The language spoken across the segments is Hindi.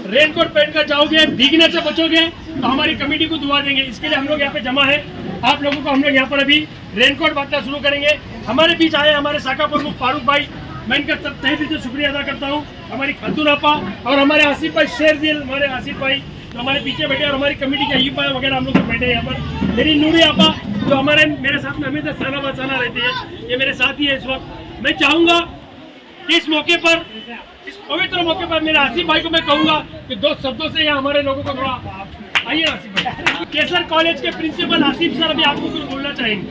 रेनकोट पहन कर जाओगे, भीगने से बचोगे तो हमारी कमेटी को दुआ देंगे। इसके लिए हम लोग यहाँ पे जमा है। आप लोगों को हम लोग यहाँ पर अभी रेनकोट बांटना शुरू करेंगे। हमारे बीच आए हमारे शाखा प्रमुख फारूक भाई, मैं इनका तहे दिल से शुक्रिया अदा करता हूँ। हमारी खातून आपा और हमारे आसिफ भाई शेर दिल, हमारे आसिफ भाई जो हमारे पीछे बैठे, और हमारी कमेटी के अयूब भाई वगैरह हम लोग बैठे हैं यहाँ पर। मेरी नूरी आपा जो हमारे मेरे साथ में हमेशा साना बसाना रहती है, ये मेरे साथ ही है इस वक्त। मैं चाहूँगा कि इस मौके पर, इस पवित्र मौके पर मेरे आसिफ भाई को मैं कहूँगा कि दो शब्दों से यहाँ हमारे लोगों को थोड़ा आइए। आसिफ भाई, केसर कॉलेज के प्रिंसिपल आसिफ सर अभी आपको कुछ बोलना चाहेंगे।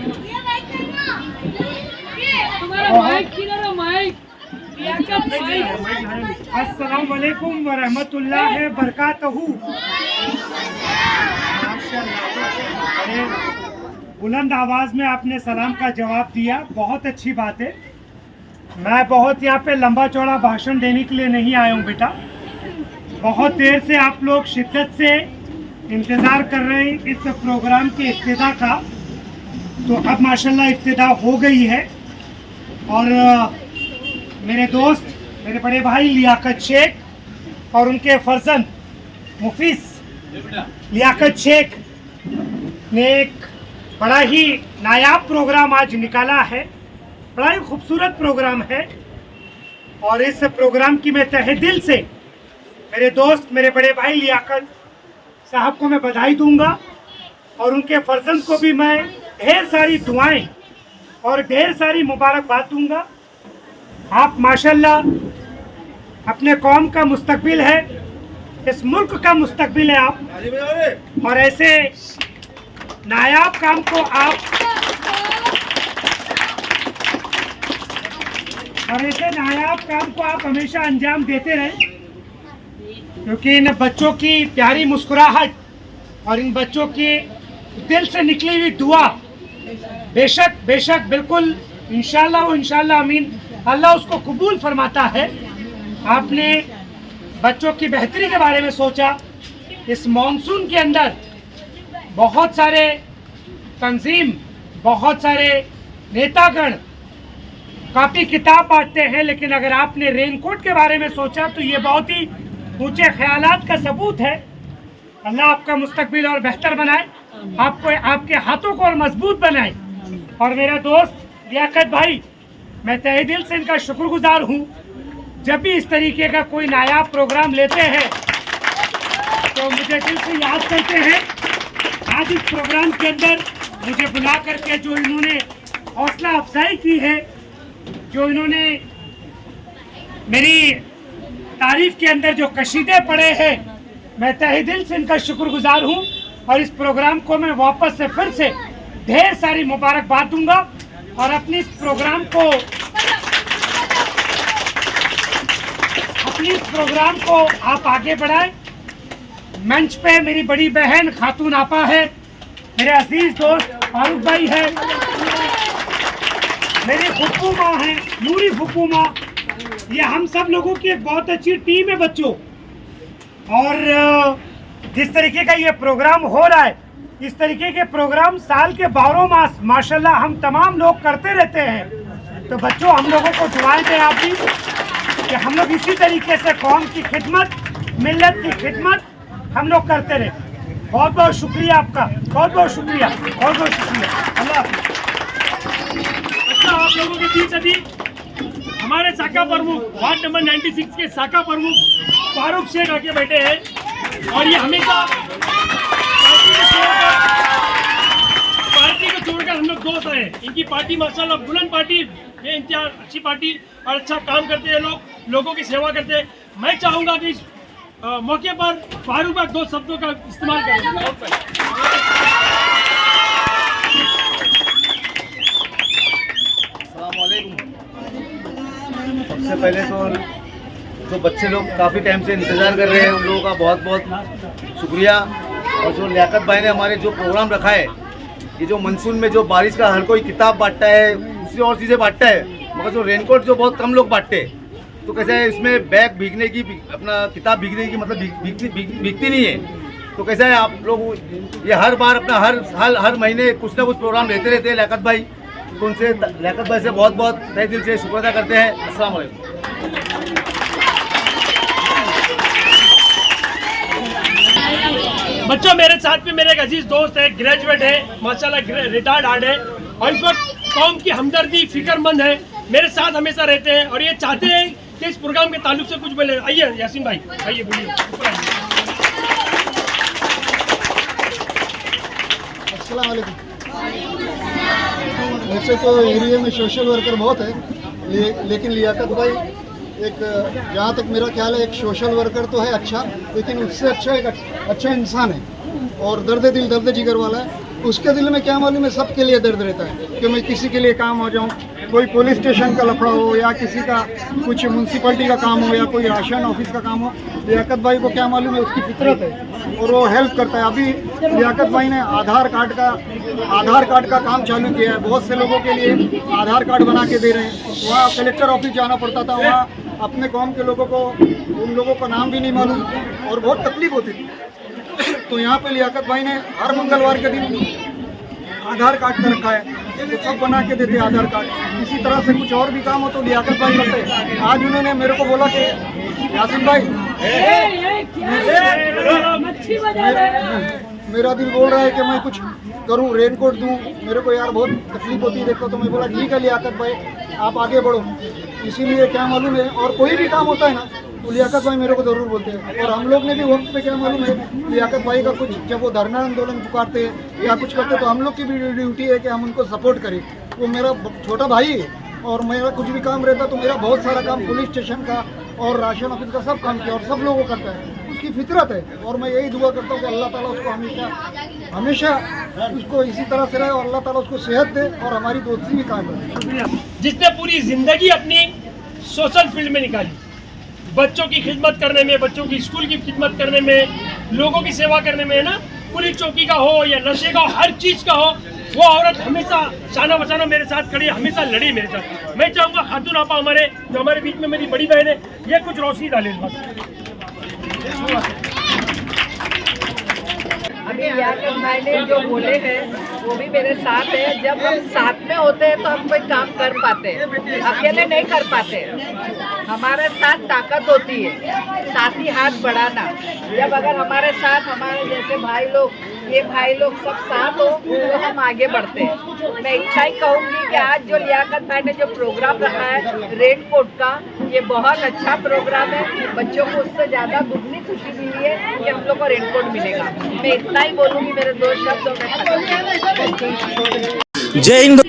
अस्सलाम वालेकुम व रहमतुल्लाह बरकातहू। बुलंद आवाज में आपने सलाम का जवाब दिया, बहुत अच्छी बात है। मैं बहुत यहाँ पे लंबा चौड़ा भाषण देने के लिए नहीं आया हूँ बेटा। बहुत देर से आप लोग शिद्दत से इंतज़ार कर रहे हैं इस प्रोग्राम के इब्तिदा का, तो अब माशाल्लाह इब्तिदा हो गई है। और मेरे दोस्त, मेरे बड़े भाई लियाकत शेख और उनके फर्जंद मुफीस लियाकत शेख ने एक बड़ा ही नायाब प्रोग्राम आज निकाला है। बड़ा ही खूबसूरत प्रोग्राम है और इस प्रोग्राम की मैं तहे दिल से मेरे दोस्त, मेरे बड़े भाई लियाकत साहब को मैं बधाई दूंगा और उनके फर्जंद को भी मैं ढेर सारी दुआएं और ढेर सारी मुबारकबाद दूंगा। आप माशाल्लाह अपने कौम का मुस्तकबिल है, इस मुल्क का मुस्तकबिल है आप, और ऐसे नायाब काम को आप हमेशा अंजाम देते रहें, क्योंकि इन बच्चों की प्यारी मुस्कुराहट और इन बच्चों की दिल से निकली हुई दुआ बेशक बिल्कुल इंशाल्लाह आमीन अल्लाह उसको कबूल फरमाता है। आपने बच्चों की बेहतरी के बारे में सोचा। इस मॉनसून के अंदर बहुत सारे तंजीम, बहुत सारे नेतागण काफ़ी किताब बांटते हैं, लेकिन अगर आपने रेनकोट के बारे में सोचा तो ये बहुत ही ऊंचे ख्यालात का सबूत है। अल्लाह आपका मुस्तकबिल और बेहतर बनाए, आपको आपके हाथों को और मजबूत बनाए। और मेरा दोस्त लियाकत भाई, मैं तहे दिल से इनका शुक्रगुजार हूँ। जब भी इस तरीके का कोई नायाब प्रोग्राम लेते हैं तो मुझे दिल से याद करते हैं। आज इस प्रोग्राम के अंदर मुझे बुला करके जो इन्होंने हौसला अफजाई की है, जो इन्होंने मेरी तारीफ के अंदर जो कशीदे पड़े हैं, मैं तहे दिल से इनका शुक्रगुजार हूँ। और इस प्रोग्राम को मैं वापस से फिर से ढेर सारी मुबारकबाद दूंगा और अपनी इस प्रोग्राम को आप आगे बढ़ाएं। मंच पे मेरी बड़ी बहन खातून आपा है, मेरे अजीज दोस्त फारूक भाई है, मेरी फुप्पू माँ है नूरी फुप्पू माँ। ये हम सब लोगों की एक बहुत अच्छी टीम है बच्चों। और जिस तरीके का ये प्रोग्राम हो रहा है, इस तरीके के प्रोग्राम साल के 12 मास माशाल्लाह हम तमाम लोग करते रहते हैं। तो बच्चों, हम लोगों को दुआएं दें आप भी कि हम लोग इसी तरीके से कौम की खिदमत, मिल्लत की खिदमत हम लोग करते रहे। बहुत बहुत शुक्रिया आपका, बहुत बहुत शुक्रिया, बहुत बहुत शुक्रिया। अल्लाह अच्छा, आप लोगों के बीच अभी हमारे शाखा प्रमुख वार्ड नंबर 96 के शाखा प्रमुख फारूक शेख आके बैठे हैं। और ये हमेशा पार्टी को छोड़कर हम लोग दोस्त हैं। इनकी पार्टी माशाल्लाह बुलंद पार्टी, ये इंतजार अच्छी पार्टी और अच्छा काम करते हैं, लोगों की सेवा करते हैं। मैं चाहूँगा कि इस मौके पर फारूक भाई 2 शब्दों का इस्तेमाल करें। सबसे पहले तो जो बच्चे लोग काफ़ी टाइम से इंतज़ार कर रहे हैं, उन लोगों का बहुत बहुत शुक्रिया। और जो लियाकत भाई ने हमारे जो प्रोग्राम रखा है, ये जो मानसून में जो बारिश का हर कोई किताब बांटता है, दूसरी और चीज़ें बांटता है, मगर जो रेनकोट जो बहुत कम लोग बांटते हैं, तो कैसे है इसमें बैग भीगने की, अपना किताब भीगने की मतलब भीगती नहीं है। तो कैसा है आप लोग ये हर बार अपना हर महीने कुछ ना कुछ प्रोग्राम लेते रहते हैं लियाकत भाई, तो उनसे लियाकत भाई से बहुत बहुत तहे दिल से शुक्र अदा करते हैं। अस्सलाम वालेकुम। बच्चों, मेरे साथ में मेरे एक अजीज दोस्त है, ग्रेजुएट है, माशाल्लाह रिटायर्ड आर्ट है, और इस वक्त कौम की हमदर्दी फिक्रमंद है, मेरे साथ हमेशा रहते हैं और ये चाहते हैं कि इस प्रोग्राम के ताल्लुक से कुछ बोले। आइए यासीन भाई, आइए बोलिए। अस्सलाम वालेकुम। वैसे तो एरिया में सोशल वर्कर बहुत है, लेकिन लियाकत भाई एक, जहाँ तक मेरा ख्याल है, एक सोशल वर्कर तो है अच्छा, लेकिन उससे अच्छा एक अच्छा इंसान है और दर्द दिल दर्द जिगर वाला है। उसके दिल में क्या मालूम है, सबके लिए दर्द रहता है कि मैं किसी के लिए काम हो जाऊँ, कोई पुलिस स्टेशन का लफड़ा हो या किसी का कुछ म्यूनसिपलिटी का काम हो या कोई राशन ऑफिस का काम हो, लियाकत भाई को क्या मालूम है, उसकी फितरत है और वो हेल्प करता है। अभी लियाकत भाई ने आधार कार्ड का काम चालू किया है, बहुत से लोगों के लिए आधार कार्ड बना के दे रहे हैं। वहाँ कलेक्टर ऑफिस जाना पड़ता था, वहाँ अपने कौम के लोगों को, उन लोगों का नाम भी नहीं मालूम और बहुत तकलीफ होती थी। तो यहाँ पे लियाकत भाई ने हर मंगलवार के दिन आधार कार्ड का रखा है, तो सब बना के देते आधार कार्ड। इसी तरह से कुछ और भी काम हो तो लियाकत भाई करते। आज उन्होंने मेरे को बोला कि यासीन भाई, मेरा दिल बोल रहा है कि मैं कुछ करूं, रेनकोट दूं, मेरे को यार बहुत तकलीफ होती है देखो। तो मैं बोला ठीक है लियाकत भाई, आप आगे बढ़ो। इसीलिए क्या मालूम है, और कोई भी काम होता है ना तो लियाकत भाई मेरे को ज़रूर बोलते हैं। और हम लोग ने भी वक्त पे क्या मालूम है, लियाकत भाई का कुछ जब वो धरना आंदोलन पुकारते हैं या कुछ करते तो हम लोग की भी ड्यूटी है कि हम उनको सपोर्ट करें। वो मेरा छोटा भाई है और मेरा कुछ भी काम रहता तो मेरा बहुत सारा काम पुलिस स्टेशन का और राशन ऑफिस का सब काम किया और सब लोगों को करता है, उसकी फितरत है। और मैं यही दुआ करता हूँ कि अल्लाह ताला उसको हमेशा उसको इसी तरह से रहे और अल्लाह ताला उसको सेहत दे और हमारी दोस्ती भी कायम रहे। जिसने पूरी जिंदगी अपनी सोशल फील्ड में निकाली, बच्चों की खिदमत करने में, बच्चों की स्कूल की खिदमत करने में, लोगों की सेवा करने में, ना पुलिस चौकी का हो या नशे का हो, हर चीज़ का हो, वो औरत हमेशा शाना बचाना मेरे साथ खड़ी, हमेशा लड़ी मेरे साथ। मैं चाहूँगा खातून आपा हमारे जो हमारे बीच में मेरी बड़ी बहन है, ये कुछ रोशनी डाले इस बात। अभी लियाकत भाई ने जो बोले हैं वो भी मेरे साथ है। जब हम साथ में होते हैं तो हम कोई काम कर पाते हैं, अकेले नहीं कर पाते। हमारे साथ ताकत होती है, साथ ही हाथ बढ़ाना। जब अगर हमारे साथ हमारे जैसे भाई लोग, ये भाई लोग सब साथ हो तो हम आगे बढ़ते हैं। मैं इतना ही कहूँगी कि आज जो लियाकत भाई ने जो प्रोग्राम रखा है रेनकोट का, ये बहुत अच्छा प्रोग्राम है। बच्चों को उससे ज़्यादा दुगनी खुशी मिली है कि हम लोग को रेनकोट मिलेगा। मैं इतना ही बोलूँगी, मेरे 2 शब्दों में। जय हिंद।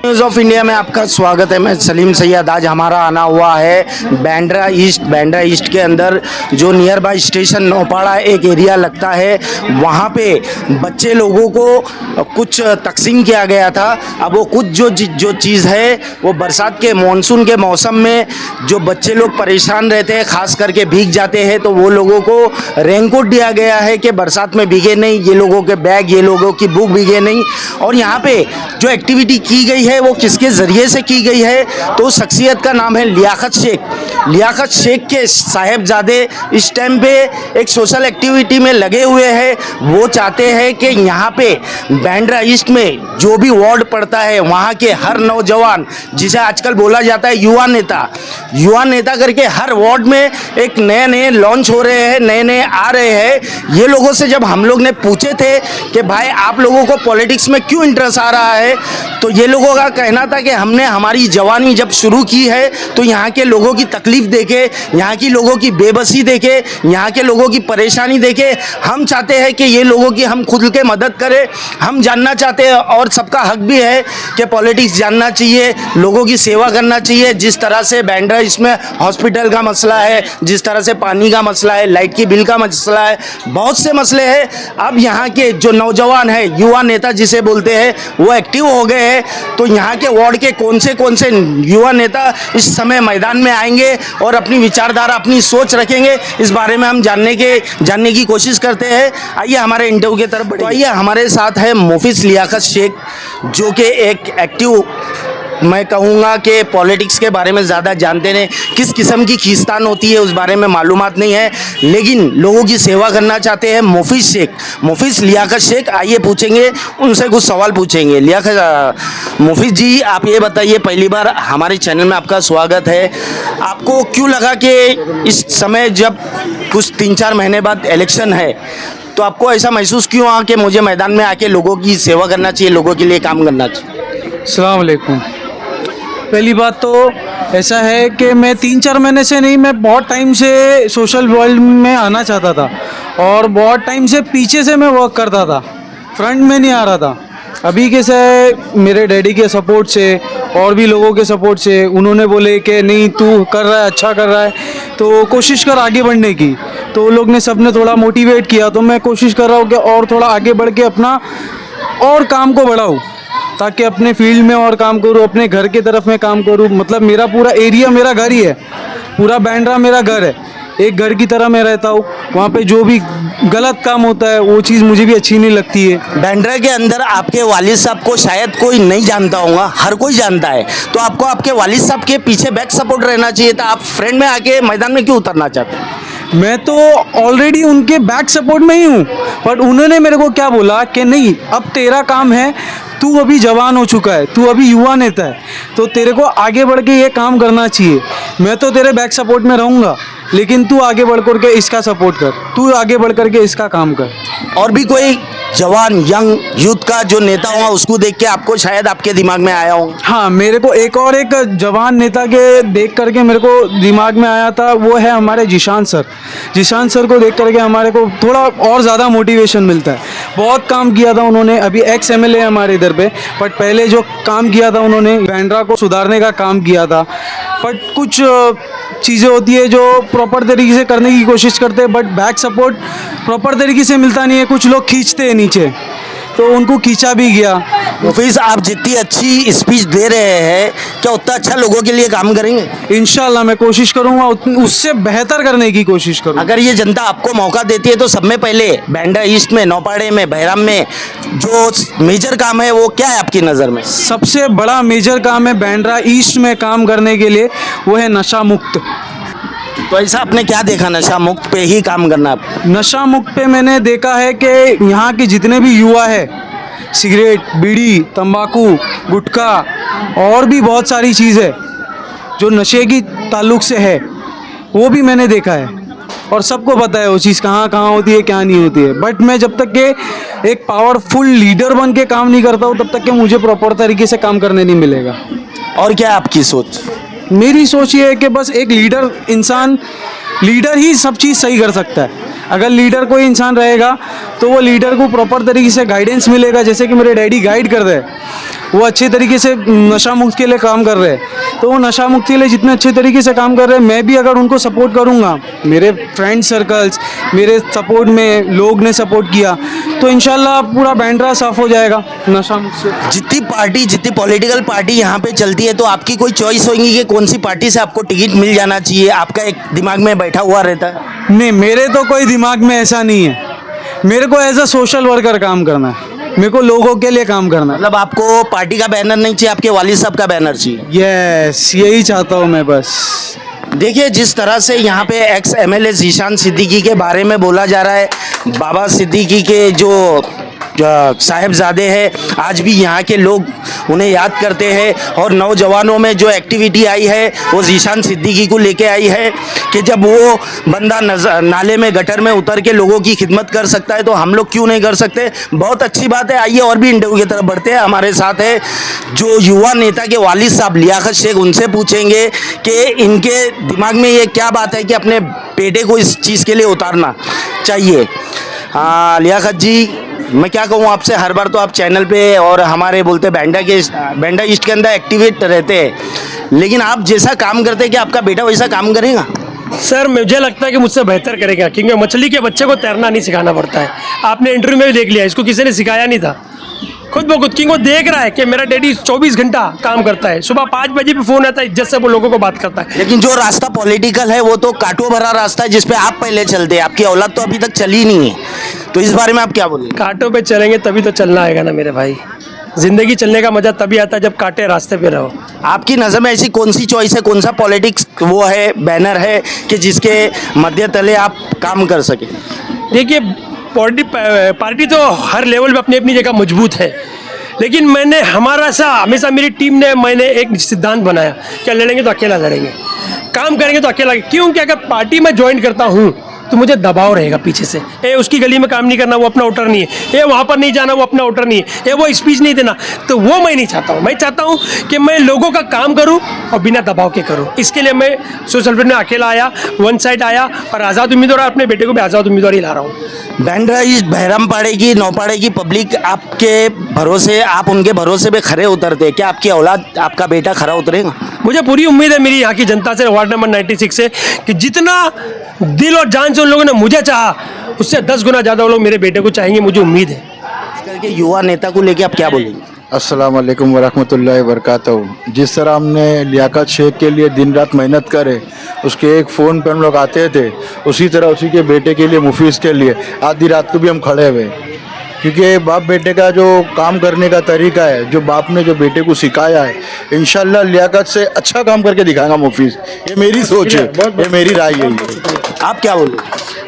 न्यूज़ ऑफ इंडिया में आपका स्वागत है। मैं सलीम सैयद। आज हमारा आना हुआ है बांद्रा ईस्ट के अंदर जो नियर बाय स्टेशन नौपाड़ा एक एरिया लगता है, वहाँ पे बच्चे लोगों को कुछ तकसीम किया गया था। अब वो कुछ जो चीज़ है वो बरसात के मानसून के मौसम में जो बच्चे लोग परेशान रहते हैं, ख़ास करके भीग जाते हैं, तो वो लोगों को रेनकोट दिया गया है कि बरसात में भीगे नहीं, ये लोगों के बैग, ये लोगों की बुक भीगे नहीं। और यहाँ पे जो एक्टिविटी की गई है वो किसके ज़रिए से की गई है, तो शख्सियत का नाम है लियाकत शेख। लियाकत शेख के साहेबजादे इस टाइम पे एक सोशल एक्टिविटी में लगे हुए हैं। वो चाहते हैं कि यहाँ पे बांद्रा ईस्ट में जो भी वार्ड पड़ता है वहाँ के हर नौजवान, जिसे आजकल बोला जाता है युवा नेता करके, हर वार्ड में एक नए लॉन्च हो रहे हैं, नए आ रहे हैं। ये लोगों से जब हम लोग ने पूछे थे कि भाई आप लोगों को पॉलिटिक्स में क्यों इंटरेस्ट आ रहा है, तो ये लोगों का कहना था कि हमने हमारी जवानी जब शुरू की है तो यहाँ के लोगों की तकलीफ़ देखे, यहाँ की लोगों की बेबसी देखे, यहाँ के लोगों की परेशानी देखे, हम चाहते हैं कि ये लोगों की हम खुद के मदद करें। हम जानना चाहते हैं और सबका हक भी है कि पॉलिटिक्स जानना चाहिए, लोगों की सेवा करना चाहिए। जिस तरह से बांद्रा इसमें हॉस्पिटल का मसला है, जिस तरह से पानी का मसला है, लाइट की बिल का मसला है, बहुत से मसले हैं। अब यहाँ के जो नौजवान है, युवा नेता जिसे बोलते हैं, वो एक्टिव हो गए हैं। तो यहाँ के वार्ड के कौन से युवा नेता इस समय मैदान में आएंगे रखेंगे और अपनी विचारधारा, अपनी सोच रखेंगे, इस बारे में हम जानने की कोशिश करते हैं। आइए हमारे इंटरव्यू की तरफ बढ़े। आइए हमारे साथ है मुफिस लियाकत शेख, जो कि एक एक्टिव, मैं कहूँगा कि पॉलिटिक्स के बारे में ज़्यादा जानते नहीं, किस किस्म की खींचतान होती है उस बारे में मालूमात नहीं है, लेकिन लोगों की सेवा करना चाहते हैं। मुफिस लियाकत शेख, आइए पूछेंगे उनसे, कुछ सवाल पूछेंगे। मुफिस जी, आप ये बताइए, पहली बार हमारे चैनल में आपका स्वागत है। आपको क्यों लगा कि इस समय, जब कुछ 3-4 महीने बाद इलेक्शन है, तो आपको ऐसा महसूस क्यों हुआ कि मुझे मैदान में आके लोगों की सेवा करना चाहिए, लोगों के लिए काम करना चाहिए? अस्सलाम वालेकुम। पहली बात तो ऐसा है कि मैं 3-4 महीने से नहीं, मैं बहुत टाइम से सोशल वर्ल्ड में आना चाहता था और बहुत टाइम से पीछे से मैं वर्क करता था, फ्रंट में नहीं आ रहा था। अभी कैसे मेरे डैडी के सपोर्ट से और भी लोगों के सपोर्ट से उन्होंने बोले कि नहीं तू कर रहा है, अच्छा कर रहा है, तो कोशिश कर आगे बढ़ने की। तो लोग ने सबने थोड़ा मोटिवेट किया, तो मैं कोशिश कर रहा हूँ कि और थोड़ा आगे बढ़ के अपना और काम को बढ़ाऊँ, ताकि अपने फील्ड में और काम करूँ, अपने घर की तरफ में काम करूँ। मतलब मेरा पूरा एरिया मेरा घर ही है, पूरा बांद्रा मेरा घर है, एक घर की तरह मैं रहता हूँ। वहाँ पे जो भी गलत काम होता है वो चीज़ मुझे भी अच्छी नहीं लगती है। बांद्रा के अंदर आपके वालिद साहब को शायद कोई नहीं जानता होगा, हर कोई जानता है, तो आपको आपके वालिद साहब के पीछे बैक सपोर्ट रहना चाहिए था। आप फ्रंट में आके मैदान में क्यों उतरना चाहते हैं? मैं तो ऑलरेडी उनके बैक सपोर्ट में ही हूँ, बट उन्होंने मेरे को क्या बोला कि नहीं, अब तेरा काम है, तू अभी जवान हो चुका है, तू अभी युवा नेता है, तो तेरे को आगे बढ़ के ये काम करना चाहिए। मैं तो तेरे बैक सपोर्ट में रहूँगा, लेकिन तू आगे बढ़ कर के इसका सपोर्ट कर, तू आगे बढ़ कर के इसका काम कर। और भी कोई जवान यंग यूथ का जो नेता हुआ, उसको देख के आपको शायद आपके दिमाग में आया हो? हाँ, मेरे को एक जवान नेता के देख करके मेरे को दिमाग में आया था, वो है हमारे जिशान सर। जिशान सर को देख करके हमारे को थोड़ा और ज़्यादा मोटिवेशन मिलता है। बहुत काम किया था उन्होंने, अभी एक्स MLA है हमारे इधर पे, बट पहले जो काम किया था उन्होंने बांद्रा को सुधारने का काम किया था। बट कुछ चीज़ें होती है जो प्रॉपर तरीके से करने की कोशिश करते हैं, बट बैक सपोर्ट प्रॉपर तरीके से मिलता नहीं है। कुछ लोग खींचते हैं नीचे, तो उनको खींचा भी गया। मुफिस, आप जितनी अच्छी स्पीच दे रहे हैं, क्या उतना अच्छा लोगों के लिए काम करेंगे? इंशाल्लाह मैं कोशिश करूँगा, उससे बेहतर करने की कोशिश करूँगा। अगर ये जनता आपको मौका देती है, तो सब में पहले बांद्रा ईस्ट में, नौपाड़े में, बहराम में जो मेजर काम है वो क्या है आपकी नज़र में? सबसे बड़ा मेजर काम है बांद्रा ईस्ट में काम करने के लिए, वो है नशा मुक्त। तो ऐसा आपने क्या देखा, नशा मुक्त पे ही काम करना आप? नशा मुक्त पे मैंने देखा है कि यहाँ के जितने भी युवा है, सिगरेट, बीड़ी, तंबाकू, गुटखा और भी बहुत सारी चीज़ें जो नशे की ताल्लुक से है, वो भी मैंने देखा है। और सबको पता है वो चीज़ कहाँ कहाँ होती है, क्या नहीं होती है। बट मैं जब तक के एक पावरफुल लीडर बन के काम नहीं करता हूँ, तब तक के मुझे प्रॉपर तरीके से काम करने नहीं मिलेगा। और क्या आपकी सोच? मेरी सोच ये है कि बस एक लीडर ही सब चीज़ सही कर सकता है। अगर लीडर कोई इंसान रहेगा तो वो लीडर को प्रॉपर तरीके से गाइडेंस मिलेगा। जैसे कि मेरे डैडी गाइड कर रहे हैं, वो अच्छे तरीके से नशा मुक्त के लिए काम कर रहे हैं, तो वो नशा मुक्त के लिए जितने अच्छे तरीके से काम कर रहे हैं, मैं भी अगर उनको सपोर्ट करूँगा, मेरे फ्रेंड सर्कल्स, मेरे सपोर्ट में लोग ने सपोर्ट किया, तो इंशाल्लाह पूरा बांद्रा साफ़ हो जाएगा नशा मुक्त से। जितनी पॉलिटिकल पार्टी यहाँ पे चलती है, तो आपकी कोई चॉइस होगी कि कौन सी पार्टी से आपको टिकट मिल जाना चाहिए? आपका एक दिमाग में बैठा हुआ रहता है? नहीं, मेरे तो कोई दिमाग में ऐसा नहीं है। मेरे को एज अ सोशल वर्कर काम करना है, मेरे को लोगों के लिए काम करना है। मतलब आपको पार्टी का बैनर नहीं चाहिए, आपके वालिद साहब का बैनर चाहिए? यस, यही चाहता हूँ मैं बस। देखिए, जिस तरह से यहाँ पे एक्स MLA ज़ीशान सिद्दीकी के बारे में बोला जा रहा है, बाबा सिद्दीकी के जो साहिबजादे हैं, आज भी यहाँ के लोग उन्हें याद करते हैं। और नौजवानों में जो एक्टिविटी आई है, वो ज़ीशान सिद्दीकी को लेके आई है कि जब वो बंदा नाले में, गटर में उतर के लोगों की खिदमत कर सकता है, तो हम लोग क्यों नहीं कर सकते? बहुत अच्छी बात है। आइए और भी इंटरव्यू की तरफ बढ़ते हैं। हमारे साथ है जो युवा नेता के वालिद साहब लियाकत शेख, उनसे पूछेंगे कि इनके दिमाग में ये क्या बात है कि अपने बेटे को इस चीज़ के लिए उतारना चाहिए। लियाकत जी, मैं क्या कहूँ आपसे, हर बार तो आप चैनल पे और हमारे बोलते बांद्रा ईस्ट के अंदर एक्टिवेट रहते हैं, लेकिन आप जैसा काम करते हैं, कि आपका बेटा वैसा काम करेगा? सर, मुझे लगता है कि मुझसे बेहतर करेगा, क्योंकि मछली के बच्चे को तैरना नहीं सिखाना पड़ता है। आपने इंटरव्यू में भी देख लिया, इसको किसी ने सिखाया नहीं था। खुद ब खुद, कि वो देख रहा है कि मेरा डैडी 24 घंटा काम करता है, सुबह 5 बजे भी फोन आता है, इज्जत से वो लोगों को बात करता है। लेकिन जो रास्ता पॉलिटिकल है वो तो कांटों भरा रास्ता है जिसपे आप पहले चलते हैं, आपकी औलाद तो अभी तक चली नहीं है, तो इस बारे में आप क्या बोलेंगे? कांटों पे चलेंगे तभी तो चलना आएगा ना मेरे भाई। जिंदगी चलने का मजा तभी आता है जब कांटे रास्ते पे रहो। आपकी नज़र में ऐसी कौन सी चॉइस है, कौन सा पॉलिटिक्स वो है, बैनर है कि जिसके मध्य तले आप काम कर सके? देखिए, पार्टी तो हर लेवल पे अपनी अपनी जगह मजबूत है, लेकिन मैंने हमेशा मेरी टीम ने, मैंने एक सिद्धांत बनाया, क्या लड़ेंगे तो अकेला लड़ेंगे, काम करेंगे तो अकेला। क्योंकि अगर पार्टी में ज्वाइन करता हूँ तो मुझे दबाव रहेगा पीछे से, ए उसकी गली में काम नहीं करना, वो अपना वोटर नहीं है, ए वहाँ पर नहीं जाना, वो अपना वोटर नहीं है, ए वो स्पीच नहीं देना, तो वो मैं नहीं चाहता हूँ। मैं चाहता हूँ कि मैं लोगों का काम करूँ और बिना दबाव के करूँ। इसके लिए मैं सोशल मीडिया में अकेला आया, वन साइड आया, और आज़ाद उम्मीदवार, अपने बेटे को भी आज़ाद उम्मीदवार ही ला रहा हूँ। बांद्रा ईस्ट बहरामपाड़े की, नौपाड़े की पब्लिक आपके भरोसे, आप उनके भरोसे पे खरे उतरते, क्या आपकी औलाद, आपका बेटा खरा उतरेगा? मुझे पूरी उम्मीद है मेरी यहाँ की जनता से, वार्ड नंबर 96 से, कि जितना दिल और जान से उन लोगों ने मुझे चाहा, उससे 10 गुना ज़्यादा वो लोग मेरे बेटे को चाहेंगे, मुझे उम्मीद है। इस करके युवा नेता को लेके आप क्या बोलेंगे? अस्सलाम वालेकुम वरहमतुल्लाहि वबरकातुहू। जिस तरह हमने लियाकत शेख के लिए दिन रात मेहनत करे, उसके एक फ़ोन पर हम लोग आते थे, उसी तरह उसी के बेटे के लिए, मुफीज़ के लिए आधी रात को भी हम खड़े हुए, क्योंकि बाप बेटे का जो काम करने का तरीका है, जो बाप ने जो बेटे को सिखाया है, इंशाल्लाह लियाकत से अच्छा काम करके दिखाएगा मुफीज़। ये मेरी सोच है, ये मेरी राय है। आप क्या बोलेंगे?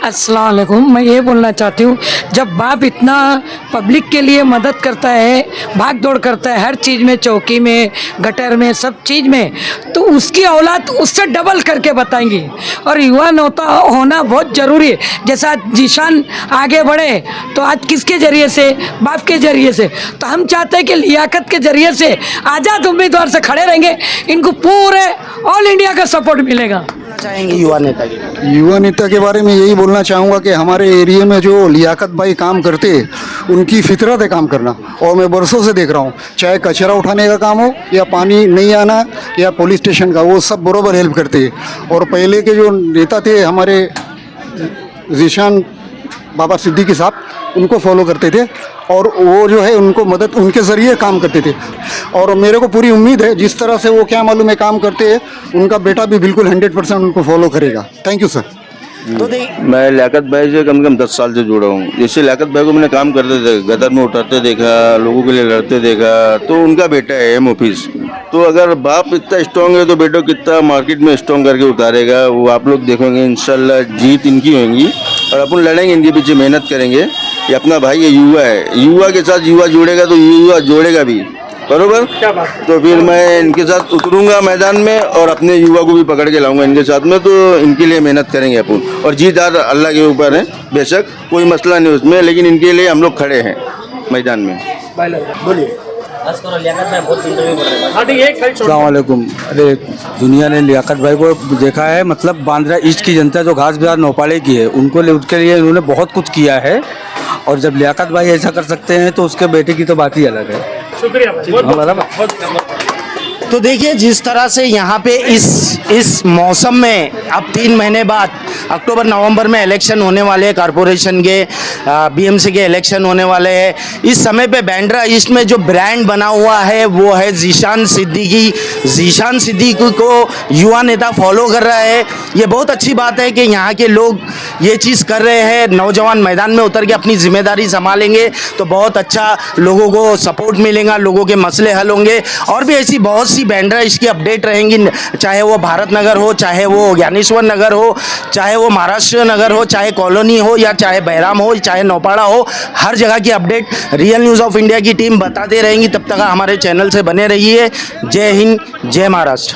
अस्सलाम वालेकुम। मैं ये बोलना चाहती हूँ, जब बाप इतना पब्लिक के लिए मदद करता है, भाग दौड़ करता है हर चीज़ में, चौकी में, गटर में, सब चीज़ में, तो उसकी औलाद उससे डबल करके बताएंगी। और युवा नेता होना बहुत ज़रूरी है। जैसा जीशान आगे बढ़े तो आज किसके ज़रिए से? बाप के ज़रिए से। तो हम चाहते हैं कि लियाकत के ज़रिए से आज़ाद उम्मीदवार से खड़े रहेंगे, इनको पूरे ऑल इंडिया का सपोर्ट मिलेगा। चाहेंगे युवा नेता के? युवा नेता के बारे में यही बोलना चाहूँगा कि हमारे एरिया में जो लियाकत भाई काम करते हैं, उनकी फितरत है काम करना, और मैं बरसों से देख रहा हूँ, चाहे कचरा उठाने का काम हो या पानी नहीं आना या पुलिस स्टेशन का, वो सब बरोबर हेल्प करते हैं। और पहले के जो नेता थे हमारे जीशान बाबा सिद्दीकी साहब, उनको फॉलो करते थे, और वो जो है उनको मदद उनके ज़रिए काम करते थे। और मेरे को पूरी उम्मीद है जिस तरह से वो क्या मालूम है काम करते हैं, उनका बेटा भी बिल्कुल 100% उनको फॉलो करेगा। Thank you sir. तो मैं लियाकत भाई से कम से कम 10 साल से जुड़ा हूँ। जैसे लियाकत भाई को मैंने काम करते थे, गदर में उतरते देखा, लोगों के लिए लड़ते देखा, तो उनका बेटा है मुफीज़। तो अगर बाप इतना स्ट्रॉन्ग है तो बेटो कितना मार्केट में स्ट्रॉन्ग करके उतारेगा, वो आप लोग देखोगे। इंशाल्लाह जीत इनकी होगी, और अपन लड़ेंगे, इनके पीछे मेहनत करेंगे। ये अपना भाई है, युवा है, युवा के साथ युवा जुड़ेगा तो युवा जोड़ेगा भी, बरोबर। तो फिर मैं इनके साथ उतरूंगा मैदान में, और अपने युवा को भी पकड़ के लाऊंगा इनके साथ में, तो इनके लिए मेहनत करेंगे अपन। और जीत हार अल्लाह के ऊपर है, बेशक कोई मसला नहीं उसमें, लेकिन इनके लिए हम लोग खड़े हैं मैदान में। बोलिए। अस्सलाम वालेकुम। अरे दुनिया ने लियाकत भाई को देखा है, मतलब बांद्रा ईस्ट की जनता जो घास बाजार नौपाड़े की है, उसके लिए इन्होंने बहुत कुछ किया है। और जब लियाकत भाई ऐसा कर सकते हैं तो उसके बेटे की तो बात ही अलग है। शुक्रिया भाई। तो देखिए जिस तरह से यहाँ पे इस मौसम में अब 3 महीने बाद अक्टूबर नवंबर में इलेक्शन होने वाले हैं, कॉरपोरेशन के बीएमसी के इलेक्शन होने वाले हैं। इस समय पे बांद्रा ईस्ट में जो ब्रांड बना हुआ है वो है जीशान सिद्दीकी। जीशान सिद्दीकी को युवा नेता फॉलो कर रहा है। ये बहुत अच्छी बात है कि यहाँ के लोग ये चीज़ कर रहे हैं। नौजवान मैदान में उतर के अपनी जिम्मेदारी संभालेंगे तो बहुत अच्छा लोगों को सपोर्ट मिलेगा, लोगों के मसले हल होंगे। और भी ऐसी बहुत सी बांद्रा ईस्ट की अपडेट रहेंगी, चाहे वो भारत नगर हो, चाहे वो ज्ञानेश्वर नगर हो, चाहे वो महाराष्ट्र नगर हो, चाहे कॉलोनी हो, या चाहे बहराम हो, चाहे नौपाड़ा हो, हर जगह की update real news of India की टीम बताते रहेंगी। तब तक हमारे चैनल से बने रहिए। जय हिंद, जय महाराष्ट्र।